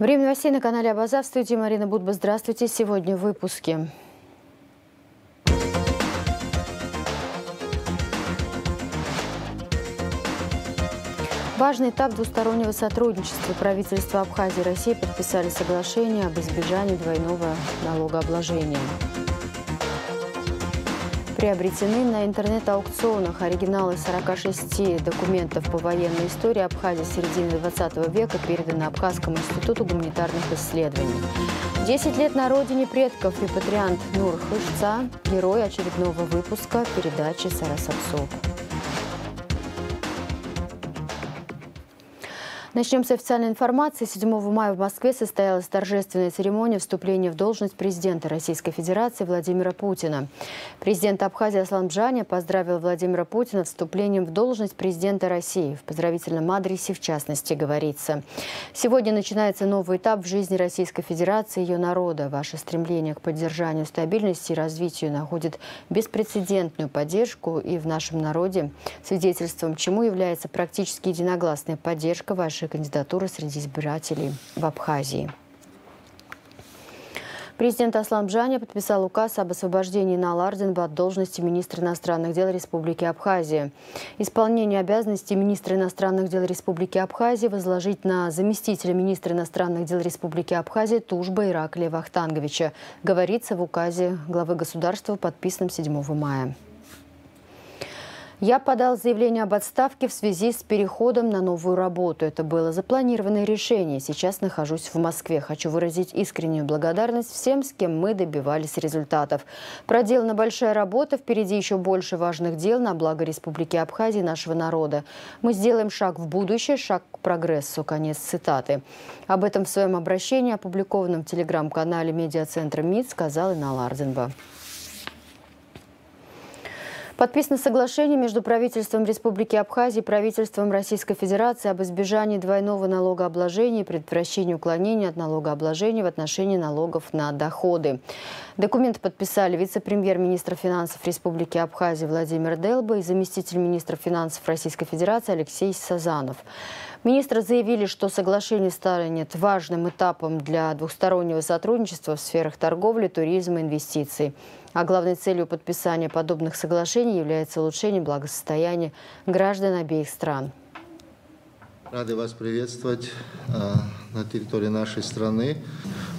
Время новостей на канале Абаза. В студии Марина Будба. Здравствуйте. Сегодня в выпуске. Важный этап двустороннего сотрудничества. Правительства Абхазии и России подписали соглашение об избежании двойного налогообложения. Приобретены на интернет-аукционах оригиналы 46 документов по военной истории Абхазии середины 20 века, переданы Абхазскому институту гуманитарных исследований. 10 лет на родине предков. Репатриант Нур Хышца, герой очередного выпуска передачи «Сарасапсоп». Начнем с официальной информации. 7 мая в Москве состоялась торжественная церемония вступления в должность президента Российской Федерации Владимира Путина. Президент Абхазии Аслан Бжаня поздравил Владимира Путина с вступлением в должность президента России. В поздравительном адресе, в частности, говорится: «Сегодня начинается новый этап в жизни Российской Федерации и ее народа. Ваше стремление к поддержанию стабильности и развитию находит беспрецедентную поддержку и в нашем народе, свидетельством чему является практически единогласная поддержка вашей кандидатуры среди избирателей в Абхазии». Президент Аслан Бжаня подписал указ об освобождении Инала Арденба от должности министра иностранных дел Республики Абхазия. Исполнение обязанностей министра иностранных дел Республики Абхазии возложить на заместителя министра иностранных дел Республики Абхазия Тужба Ираклия Вахтанговича, говорится в указе главы государства, подписанном 7 мая. Я подал заявление об отставке в связи с переходом на новую работу. Это было запланированное решение. Сейчас нахожусь в Москве. Хочу выразить искреннюю благодарность всем, с кем мы добивались результатов. Проделана большая работа, впереди еще больше важных дел на благо Республики Абхазии и нашего народа. Мы сделаем шаг в будущее, шаг к прогрессу». Конец цитаты. Об этом в своем обращении, опубликованном в телеграм-канале медиацентра МИД, сказал Инал Арденба. Подписано соглашение между правительством Республики Абхазия и правительством Российской Федерации об избежании двойного налогообложения и предотвращении уклонения от налогообложения в отношении налогов на доходы. Документы подписали вице-премьер-министр финансов Республики Абхазия Владимир Делба и заместитель министра финансов Российской Федерации Алексей Сазанов. Министры заявили, что соглашение станет важным этапом для двустороннего сотрудничества в сферах торговли, туризма и инвестиций. А главной целью подписания подобных соглашений является улучшение благосостояния граждан обеих стран. Рады вас приветствовать на территории нашей страны.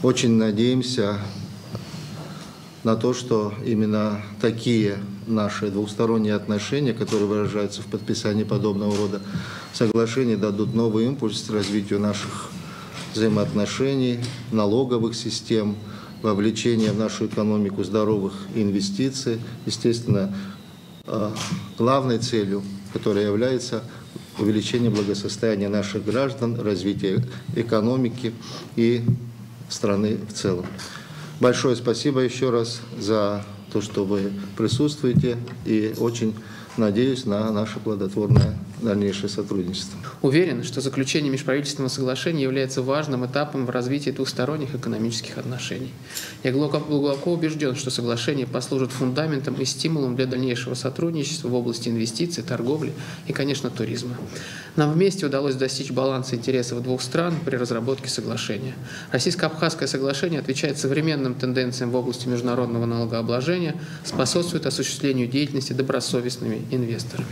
Очень надеемся на то, что именно такие наши двусторонние отношения, которые выражаются в подписании подобного рода соглашений, дадут новый импульс развитию наших взаимоотношений, налоговых систем, вовлечение в нашу экономику здоровых инвестиций. Естественно, главной целью, которая является увеличение благосостояния наших граждан, развитие экономики и страны в целом. Большое спасибо еще раз за то, что вы присутствуете, и очень надеюсь на наше плодотворное дальнейшее сотрудничество. Уверен, что заключение межправительственного соглашения является важным этапом в развитии двусторонних экономических отношений. Я глубоко убежден, что соглашение послужит фундаментом и стимулом для дальнейшего сотрудничества в области инвестиций, торговли и, конечно, туризма. Нам вместе удалось достичь баланса интересов двух стран при разработке соглашения. Российско-абхазское соглашение отвечает современным тенденциям в области международного налогообложения, способствует осуществлению деятельности добросовестными инвесторами.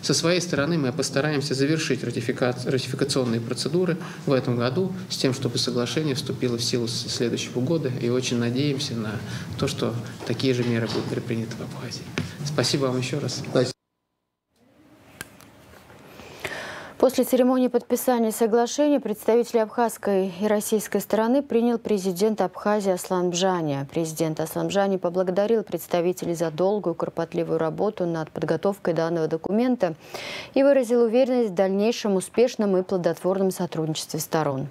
Со своей стороны мы постараемся завершить ратификационные процедуры в этом году с тем, чтобы соглашение вступило в силу с следующего года, и очень надеемся на то, что такие же меры будут предприняты в Абхазии. Спасибо вам еще раз. После церемонии подписания соглашения представители абхазской и российской стороны принял президент Абхазии Аслан Бжаня. Президент Аслан Бжаня поблагодарил представителей за долгую, кропотливую работу над подготовкой данного документа и выразил уверенность в дальнейшем успешном и плодотворном сотрудничестве сторон.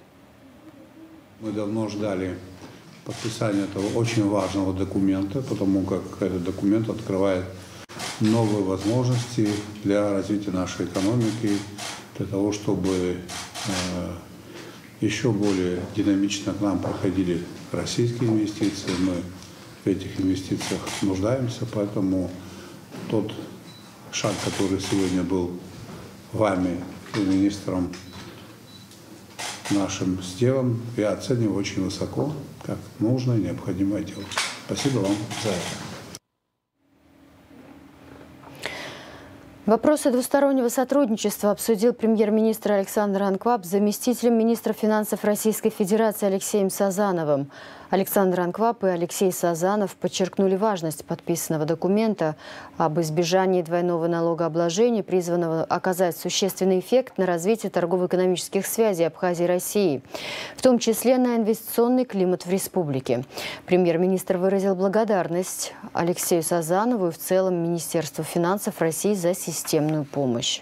Мы давно ждали подписания этого очень важного документа, потому как этот документ открывает новые возможности для развития нашей экономики, для того, чтобы еще более динамично к нам проходили российские инвестиции. Мы в этих инвестициях нуждаемся, поэтому тот шаг, который сегодня был вами, министром нашим сделом я оцениваю очень высоко, как нужное и необходимое дело. Спасибо вам за это. Вопросы двустороннего сотрудничества обсудил премьер-министр Александр Анкваб с заместителем министра финансов Российской Федерации Алексеем Сазановым. Александр Анкваб и Алексей Сазанов подчеркнули важность подписанного документа об избежании двойного налогообложения, призванного оказать существенный эффект на развитие торгово-экономических связей Абхазии и России, в том числе на инвестиционный климат в республике. Премьер-министр выразил благодарность Алексею Сазанову и в целом Министерству финансов России за системную помощь.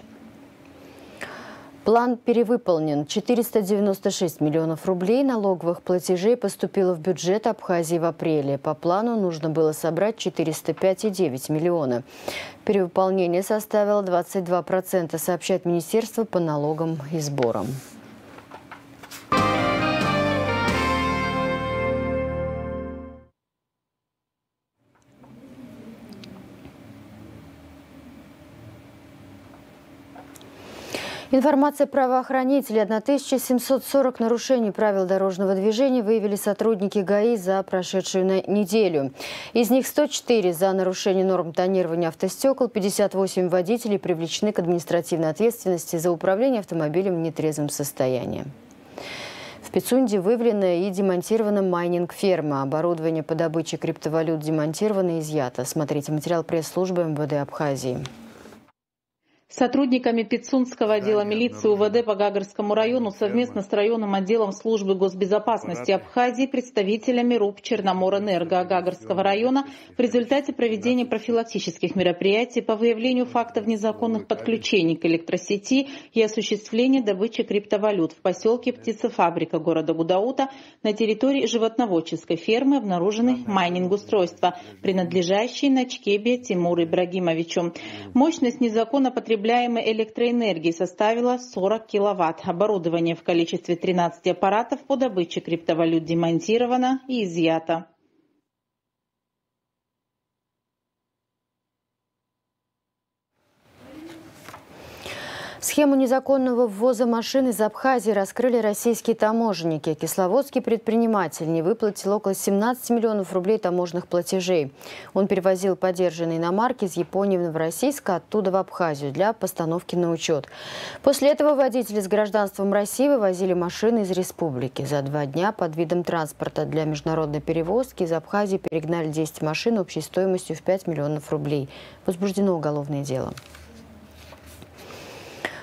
План перевыполнен. 496 миллионов рублей налоговых платежей поступило в бюджет Абхазии в апреле. По плану нужно было собрать 405,9 миллиона. Перевыполнение составило 22%, сообщает Министерство по налогам и сборам. Информация правоохранителей. 1740 нарушений правил дорожного движения выявили сотрудники ГАИ за прошедшую неделю. Из них 104 за нарушение норм тонирования автостекол, 58 водителей привлечены к административной ответственности за управление автомобилем в нетрезвом состоянии. В Пицунде выявлена и демонтирована майнинг-ферма. Оборудование по добыче криптовалют демонтировано и изъято. Смотрите материал пресс-службы МВД Абхазии. Сотрудниками Пицунского отдела милиции УВД по Гагарскому району совместно с районным отделом службы госбезопасности Абхазии, представителями РУП Черноморэнерго Гагарского района в результате проведения профилактических мероприятий по выявлению фактов незаконных подключений к электросети и осуществления добычи криптовалют в поселке Птицефабрика города Гудаута на территории животноводческой фермы обнаружены майнинг-устройства, принадлежащие Начкебе Тимуру Ибрагимовичу. Мощность незаконно потребляемой электроэнергии составила 40 киловатт. Оборудование в количестве 13 аппаратов по добыче криптовалют демонтировано и изъято. Схему незаконного ввоза машин из Абхазии раскрыли российские таможенники. Кисловодский предприниматель не выплатил около 17 миллионов рублей таможенных платежей. Он перевозил подержанные иномарки из Японии в Новороссийск, оттуда в Абхазию для постановки на учет. После этого водители с гражданством России вывозили машины из республики. За 2 дня под видом транспорта для международной перевозки из Абхазии перегнали 10 машин общей стоимостью в 5 миллионов рублей. Возбуждено уголовное дело.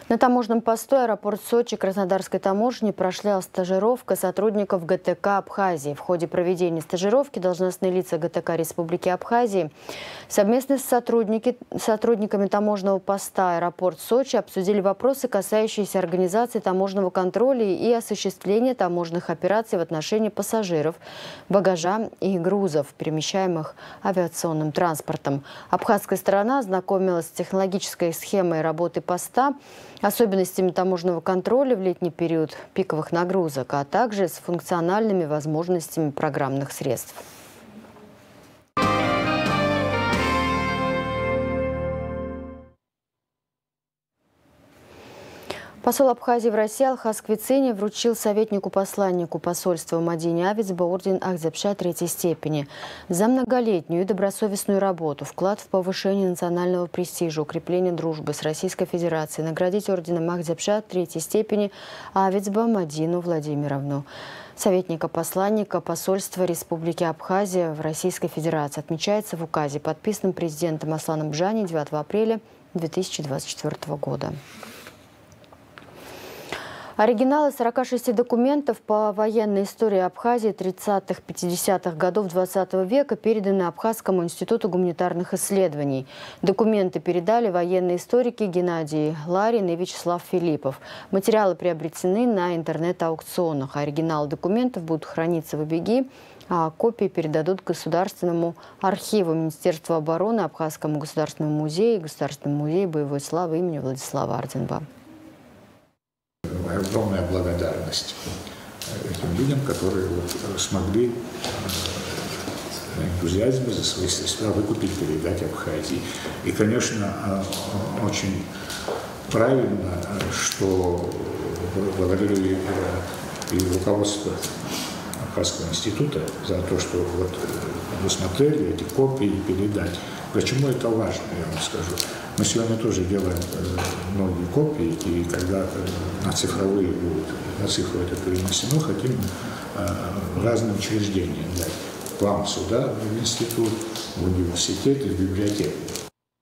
На таможенном посту аэропорт Сочи Краснодарской таможни прошла стажировка сотрудников ГТК Абхазии. В ходе проведения стажировки должностные лица ГТК Республики Абхазии совместно с сотрудниками таможенного поста аэропорт Сочи обсудили вопросы, касающиеся организации таможенного контроля и осуществления таможенных операций в отношении пассажиров, багажа и грузов, перемещаемых авиационным транспортом. Абхазская сторона ознакомилась с технологической схемой работы поста, особенностями таможенного контроля в летний период пиковых нагрузок, а также с функциональными возможностями программных средств. Посол Абхазии в России Алхаз Квицини вручил советнику-посланнику посольства Мадине Авицба орден Агдзябша 3-й степени за многолетнюю и добросовестную работу, вклад в повышение национального престижа, укрепление дружбы с Российской Федерацией. Наградить орденом Агдзябша 3-й степени Авицба Мадину Владимировну, советника-посланника посольства Республики Абхазия в Российской Федерации. Отмечается в указе, подписанном президентом Асланом Бжани 9 апреля 2024 года. Оригиналы 46 документов по военной истории Абхазии 30-50-х годов 20 века переданы Абхазскому институту гуманитарных исследований. Документы передали военные историки Геннадий Ларин и Вячеслав Филиппов. Материалы приобретены на интернет-аукционах. Оригиналы документов будут храниться в Абиги, а копии передадут Государственному архиву Министерства обороны, Абхазскому государственному музею и Государственному музею боевой славы имени Владислава Арденба. Огромная благодарность этим людям, которые смогли на энтузиазме за свои средства выкупить, передать Абхазии. И, конечно, очень правильно, что благодарю и руководство Абхазского института за то, что вот вы смотрели эти копии передать. Почему это важно, я вам скажу. Мы сегодня тоже делаем многие копии, и когда на цифровые будут, на цифру это перенесено, хотим разным учреждениям дать. К вам сюда, в институт, в университет и в библиотеку.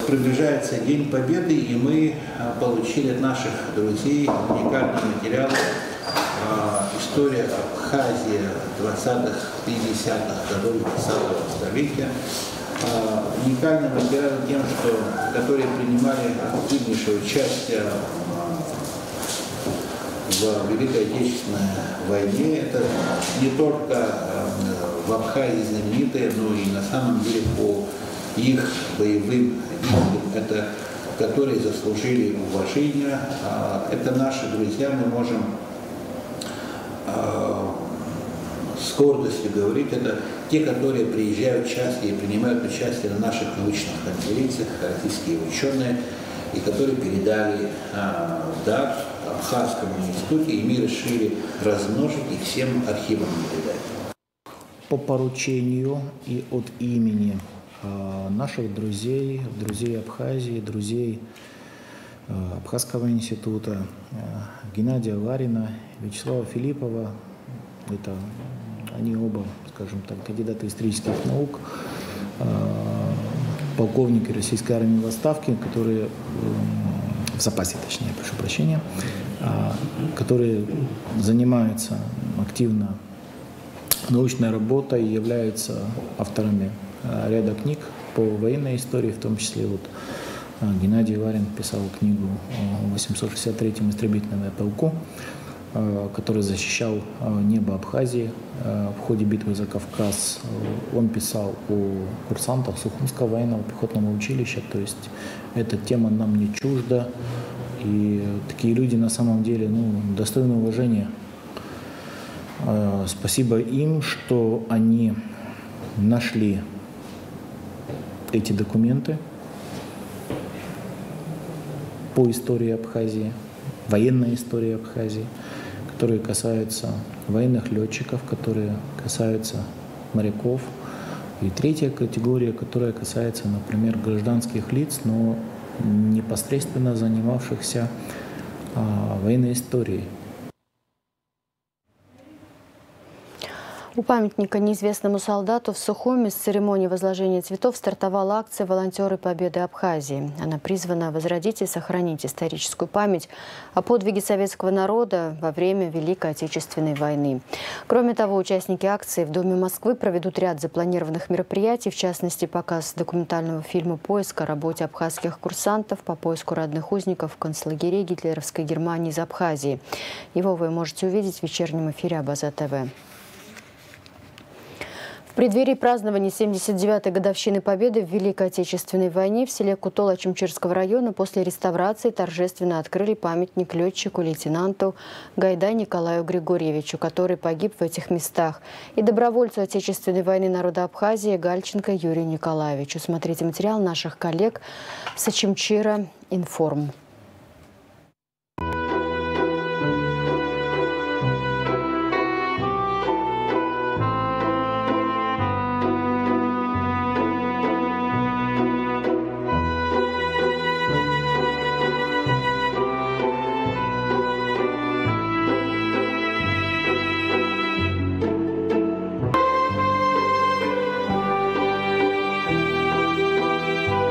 Приближается День Победы, и мы получили от наших друзей уникальный материал «История Абхазии 20-х, 50-х годов 20-го столетия». Уникальный материал тем, что которые принимали активнейшее участие в Великой Отечественной войне. Это не только в Абхазии знаменитые, но и на самом деле по их боевым действиям, это которые заслужили уважения. Это наши друзья, мы можем с гордостью говорить, это те, которые приезжают часто и принимают участие на наших научных конференциях, российские ученые, и которые передали дар Абхазскому институту, и мы решили размножить и всем архивам передать. По поручению и от имени наших друзей, друзей Абхазии, друзей Абхазского института, Геннадия Ларина, Вячеслава Филиппова, это они оба, скажем так, кандидаты исторических наук, полковники российской армии в отставке, которые в запасе, точнее, прошу прощения, которые занимаются активно научной работой, являются авторами ряда книг по военной истории, в том числе вот Геннадий Ларин писал книгу о 863-м истребительном полку, который защищал небо Абхазии в ходе битвы за Кавказ. Он писал о курсантах Сухумского военного пехотного училища, то есть эта тема нам не чужда, и такие люди на самом деле достойны уважения. Спасибо им, что они нашли эти документы по истории Абхазии, военной истории Абхазии, которые касаются военных летчиков, которые касаются моряков. И третья категория, которая касается, например, гражданских лиц, но непосредственно занимавшихся военной историей. У памятника неизвестному солдату в Сухуми с церемонии возложения цветов стартовала акция «Волонтеры Победы Абхазии». Она призвана возродить и сохранить историческую память о подвиге советского народа во время Великой Отечественной войны. Кроме того, участники акции в Доме Москвы проведут ряд запланированных мероприятий, в частности, показ документального фильма «Поиск» о работе абхазских курсантов по поиску родных узников концлагерей гитлеровской Германии из Абхазии. Его вы можете увидеть в вечернем эфире Абаза-ТВ. В преддверии празднования 79-й годовщины Победы в Великой Отечественной войне в селе Кутола Чумчирского района после реставрации торжественно открыли памятник летчику-лейтенанту Гайдай Николаю Григорьевичу, который погиб в этих местах, и добровольцу Отечественной войны народа Абхазии Гальченко Юрию Николаевичу. Смотрите материал наших коллег с Очимчира «Информ».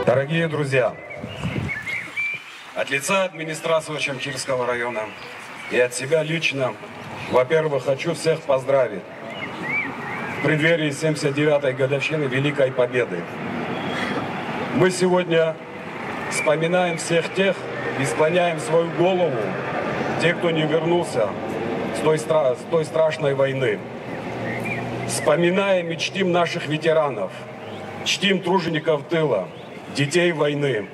Дорогие друзья, от лица администрации Очимчирского района и от себя лично, во-первых, хочу всех поздравить в преддверии 79-й годовщины Великой Победы. Мы сегодня вспоминаем всех тех и склоняем свою голову, тех, кто не вернулся с той страшной войны. Вспоминаем и чтим наших ветеранов, чтим тружеников тыла, детей войны.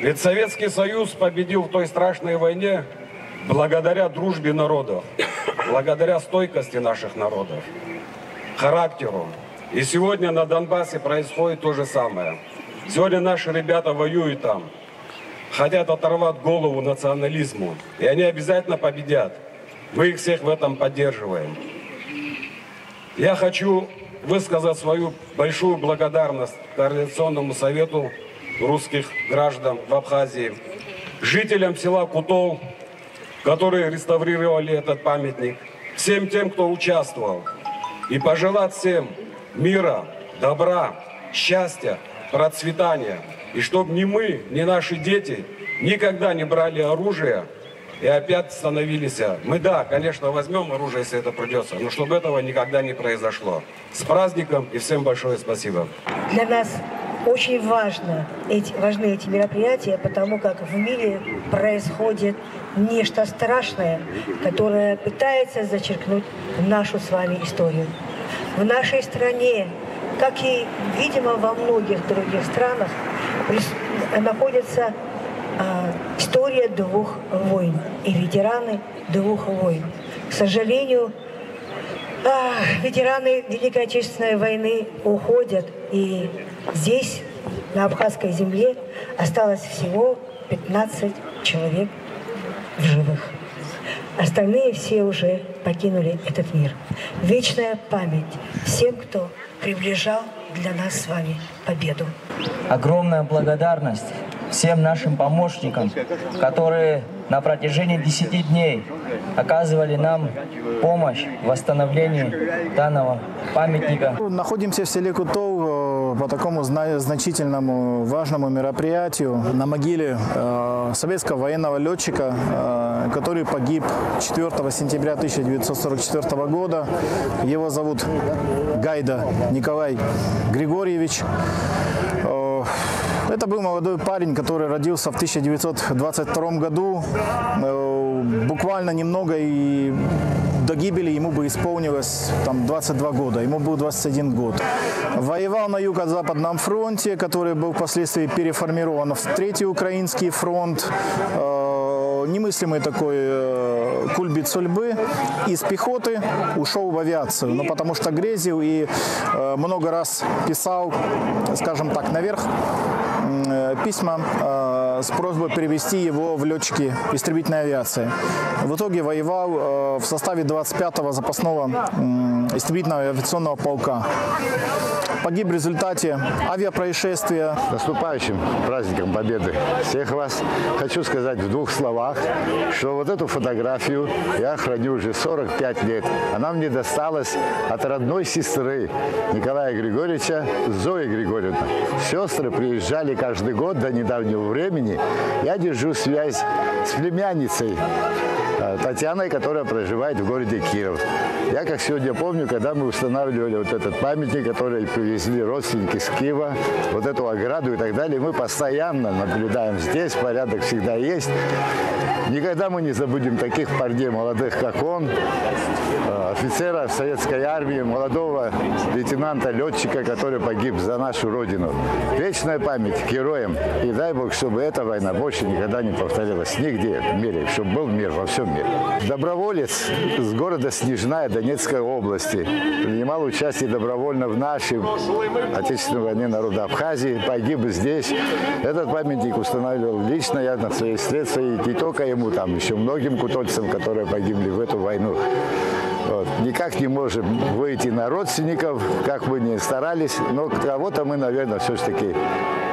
Ведь Советский Союз победил в той страшной войне благодаря дружбе народов, благодаря стойкости наших народов, характеру. И сегодня на Донбассе происходит то же самое. Сегодня наши ребята воюют там, хотят оторвать голову национализму, и они обязательно победят. Мы их всех в этом поддерживаем. Я хочу высказать свою большую благодарность Координационному совету русских граждан в Абхазии, жителям села Кутол, которые реставрировали этот памятник, всем тем, кто участвовал, и пожелать всем мира, добра, счастья, процветания, и чтобы ни мы, ни наши дети никогда не брали оружие и опять становились. Мы, да, конечно, возьмем оружие, если это придется, но чтобы этого никогда не произошло. С праздником и всем большое спасибо. Для нас очень важны эти мероприятия, потому как в мире происходит нечто страшное, которое пытается зачеркнуть нашу с вами историю. В нашей стране, как и, видимо, во многих других странах, находится история двух войн и ветераны двух войн. К сожалению, ветераны Великой Отечественной войны уходят, и здесь, на Абхазской земле, осталось всего 15 человек в живых. Остальные все уже покинули этот мир. Вечная память всем, кто приближал для нас с вами победу. Огромная благодарность всем нашим помощникам, которые на протяжении 10 дней оказывали нам помощь в восстановлении данного памятника. Находимся в селе Кутол по такому значительному, важному мероприятию на могиле советского военного летчика, который погиб 4 сентября 1944 года. Его зовут Гайда Николай Григорьевич. Это был молодой парень, который родился в 1922 году. Буквально немного, и до гибели ему бы исполнилось 22 года. Ему был 21 год. Воевал на Юго-Западном фронте, который был впоследствии переформирован в Третий Украинский фронт. Немыслимый такой кульбит судьбы. Из пехоты ушел в авиацию, но потому что грезил и много раз писал, скажем так, наверх письма с просьбой перевести его в летчики истребительной авиации. В итоге воевал в составе 25-го запасного истребительного авиационного полка. Погиб в результате авиапроисшествия. Наступающим праздником Победы всех вас хочу сказать в двух словах, что вот эту фотографию я храню уже 45 лет. Она мне досталась от родной сестры Николая Григорьевича, Зои Григорьевны. Сестры приезжали каждый год до недавнего времени. Я держу связь с племянницей Татьяной, которая проживает в городе Киров. Я, как сегодня помню, когда мы устанавливали вот этот памятник, который привезли родственники с Киева, вот эту ограду и так далее, мы постоянно наблюдаем здесь, порядок всегда есть. Никогда мы не забудем таких парней молодых, как он, офицера советской армии, молодого лейтенанта-летчика, который погиб за нашу Родину. Вечная память героям. И дай Бог, чтобы эта война больше никогда не повторилась нигде в мире, чтобы был мир во всем мире. Доброволец с города Снежная Донецкой области принимал участие добровольно в нашей Отечественной войне народа Абхазии, погиб здесь. Этот памятник устанавливал лично я на свои средства, и не только ему, там еще многим кутольцам, которые погибли в эту войну. Вот. Никак не можем выйти на родственников, как бы ни старались, но кого-то мы, наверное, все-таки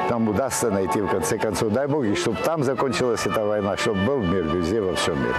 там удастся найти в конце концов. Дай Бог, и чтобы там закончилась эта война, чтобы был мир везде, во всем мире.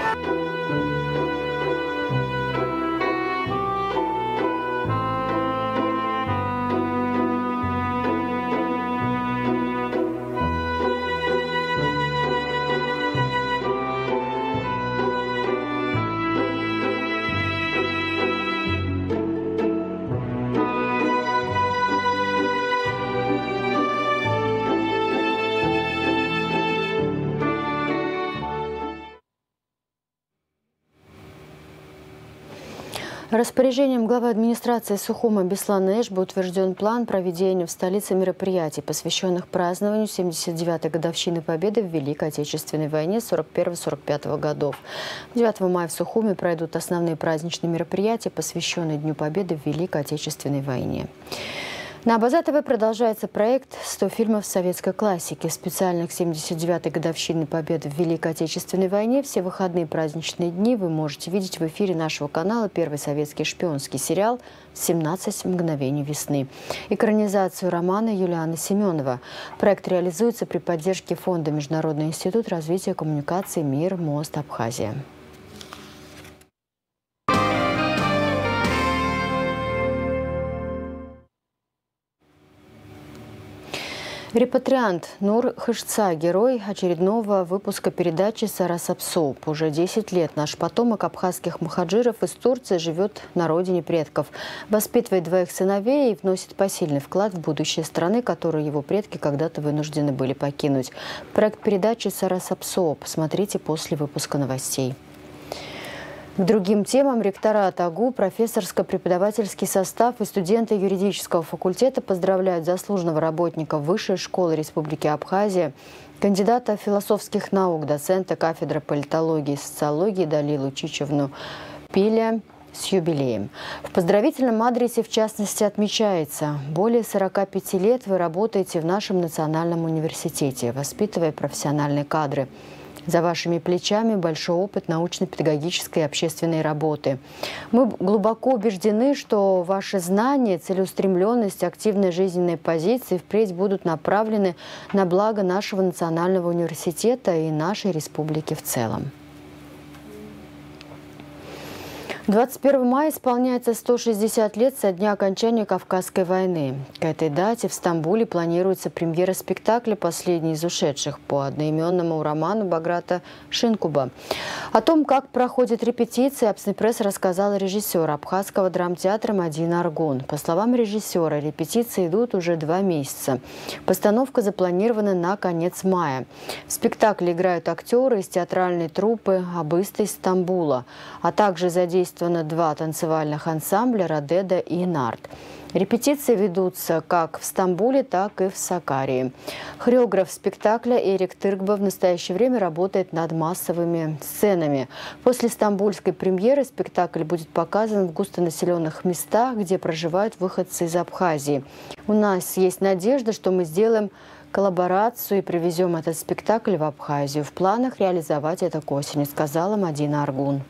Распоряжением главы администрации Сухума Беслана Эшба утвержден план проведения в столице мероприятий, посвященных празднованию 79-й годовщины Победы в Великой Отечественной войне 41-45 годов. 9 мая в Сухуме пройдут основные праздничные мероприятия, посвященные Дню Победы в Великой Отечественной войне. На Абаза ТВ продолжается проект «100 фильмов советской классики». Специально к 79-й годовщине победы в Великой Отечественной войне все выходные праздничные дни вы можете видеть в эфире нашего канала первый советский шпионский сериал «17 мгновений весны». Экранизацию романа Юлианы Семенова. Проект реализуется при поддержке фонда Международный институт развития коммуникаций «Мир, Мост, Абхазия». Репатриант Нур Хышца – герой очередного выпуска передачи «Сарасапсоуп». Уже 10 лет наш потомок абхазских мухаджиров из Турции живет на родине предков, воспитывает двоих сыновей и вносит посильный вклад в будущее страны, которую его предки когда-то вынуждены были покинуть. Проект передачи «Сарасапсоуп» смотрите после выпуска новостей. К другим темам ректорат АГУ, профессорско-преподавательский состав и студенты юридического факультета поздравляют заслуженного работника Высшей школы Республики Абхазия, кандидата философских наук, доцента кафедры политологии и социологии Далилу Чичевну Пиля с юбилеем. В поздравительном адресе, в частности, отмечается: более 45 лет вы работаете в нашем национальном университете, воспитывая профессиональные кадры. За вашими плечами большой опыт научно-педагогической и общественной работы. Мы глубоко убеждены, что ваши знания, целеустремленность, активные жизненные позиции впредь будут направлены на благо нашего национального университета и нашей республики в целом. 21 мая исполняется 160 лет со дня окончания Кавказской войны. К этой дате в Стамбуле планируется премьера спектакля «Последний из ушедших» по одноименному роману Баграта Шинкуба. О том, как проходит репетиции, Абснепресс рассказала режиссер абхазского драмтеатра Мадина Аргун. По словам режиссера, репетиции идут уже 2 месяца. Постановка запланирована на конец мая. В спектакле играют актеры из театральной труппы «Абыста» из Стамбула, а также задействованы 2 танцевальных ансамбля «Радеда» и «Нарт». Репетиции ведутся как в Стамбуле, так и в Сакарии. Хореограф спектакля Эрик Тыргба в настоящее время работает над массовыми сценами. После стамбульской премьеры спектакль будет показан в густонаселенных местах, где проживают выходцы из Абхазии. У нас есть надежда, что мы сделаем коллаборацию и привезем этот спектакль в Абхазию. В планах реализовать это к осени, сказала Мадина Аргун.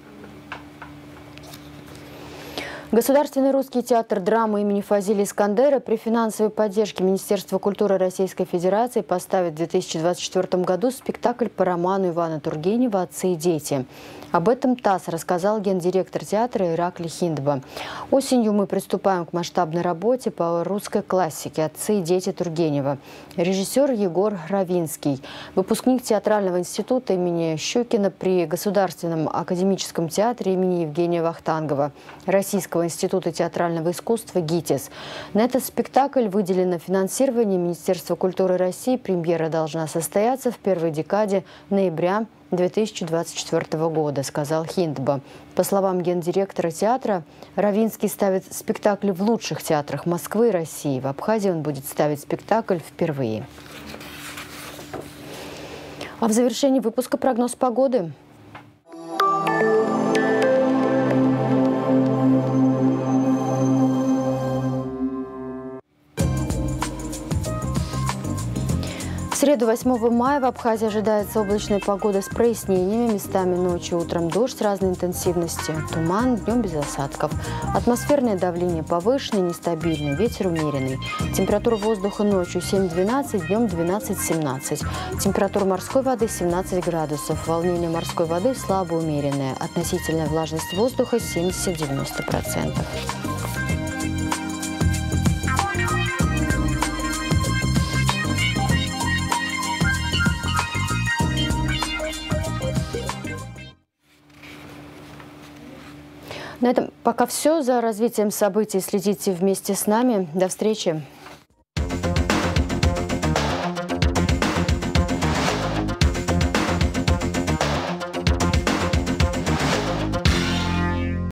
Государственный русский театр драмы имени Фазили Искандера при финансовой поддержке Министерства культуры Российской Федерации поставит в 2024 году спектакль по роману Ивана Тургенева «Отцы и дети». Об этом ТАСС рассказал гендиректор театра Ираклий Хиндба. Осенью мы приступаем к масштабной работе по русской классике «Отцы и дети» Тургенева. Режиссер Егор Равинский, выпускник театрального института имени Щукина при Государственном академическом театре имени Евгения Вахтангова, Российского института театрального искусства ГИТИС. На этот спектакль выделено финансирование Министерства культуры России. Премьера должна состояться в первой декаде ноября 2024 года, сказал Хиндба. По словам гендиректора театра, Равинский ставит спектакли в лучших театрах Москвы и России. В Абхазии он будет ставить спектакль впервые. А в завершении выпуска прогноз погоды. В среду 8 мая в Абхазии ожидается облачная погода с прояснениями, местами ночью, утром дождь разной интенсивности, туман, днем без осадков. Атмосферное давление повышенное, нестабильное, ветер умеренный. Температура воздуха ночью 7-12, днем 12-17. Температура морской воды 17 градусов. Волнение морской воды слабо умеренное. Относительная влажность воздуха 70-90%. На этом пока все. За развитием событий следите вместе с нами. До встречи.